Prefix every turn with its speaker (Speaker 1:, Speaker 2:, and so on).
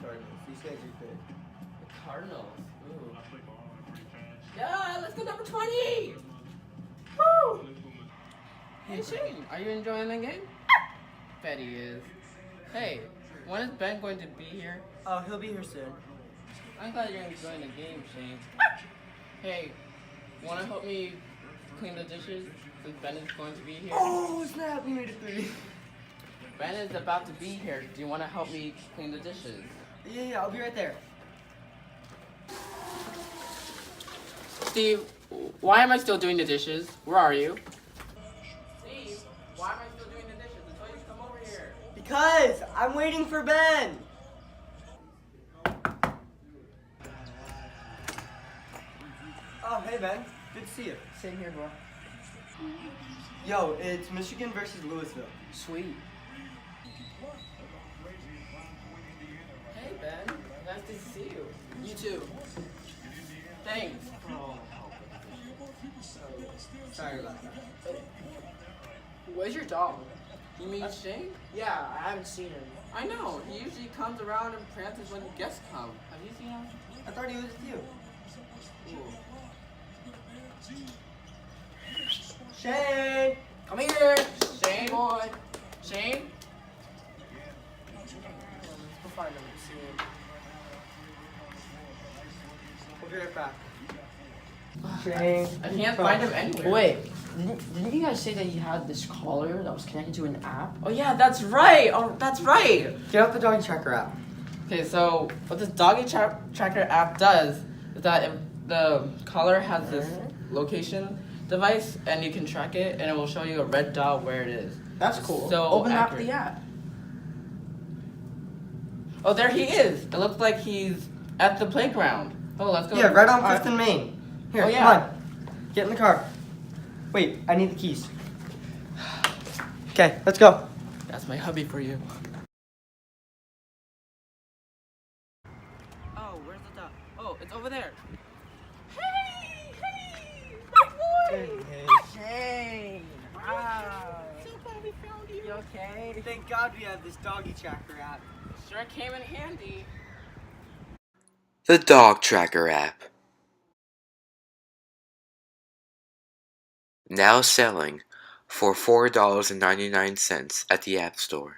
Speaker 1: Cardinals. These guys are good.
Speaker 2: The Cardinals. Ooh. Yeah, let's go number 20! Woo! Hey Shane, are you enjoying the game? Bet he is. Hey, when is Ben going to be here?
Speaker 1: Oh, he'll be here soon.
Speaker 2: I'm glad you're enjoying the game, Shane. Hey, wanna help me clean the dishes since Ben is going to be here?
Speaker 1: Oh, snap! We made it 3.
Speaker 2: Ben is about to be here. Do you wanna help me clean the dishes?
Speaker 1: Yeah, I'll be right there.
Speaker 2: Steve, why am I still doing the dishes? Where are you? Steve, why am I still doing the dishes? I told you to come over here.
Speaker 1: Because I'm waiting for Ben. Oh, hey Ben. Good to see you.
Speaker 2: Same here, bro.
Speaker 1: Yo, it's Michigan versus Louisville.
Speaker 2: Sweet. Hey, Ben. Nice to see you. You too. Thanks.
Speaker 1: Sorry about that.
Speaker 2: Where's your dog? You mean Shane?
Speaker 3: Yeah, I haven't seen him.
Speaker 2: I know. He usually comes around and prances when guests come. Have you seen him?
Speaker 1: I thought he was with you.
Speaker 2: Ooh.
Speaker 1: Shane!
Speaker 2: Come here, Shane. Boy. Shane?
Speaker 3: Let's go find him and see him.
Speaker 1: We'll be right back. Shane.
Speaker 2: I can't find him anywhere.
Speaker 3: Wait, didn't you guys say that he had this collar that was connected to an app?
Speaker 2: Oh yeah, that's right. Oh, that's right.
Speaker 1: Get out the doggy tracker app.
Speaker 2: Okay, so what this doggy tracker app does is that if the collar has this location device and you can track it and it will show you a red dot where it is.
Speaker 3: That's cool.
Speaker 2: So
Speaker 3: Open up
Speaker 2: accurate.
Speaker 3: the app.
Speaker 2: Oh, there he is. It looks like he's at the playground. Oh, let's go.
Speaker 1: Yeah, right on
Speaker 2: Alright.
Speaker 1: 5th and Main. Here,
Speaker 2: Oh, yeah.
Speaker 1: come on. Get in the car. Wait, I need the keys. Okay, let's go.
Speaker 2: That's my hubby for you. Oh, where's the dot? Oh, it's over there. Hey, my boy.
Speaker 1: Hey.
Speaker 3: Shane! Wow!
Speaker 2: So glad we found you.
Speaker 3: You okay?
Speaker 1: Thank God we have this doggy tracker app.
Speaker 2: Sure came in handy.
Speaker 4: The Dog Tracker app. Now selling for $4.99 at the App Store.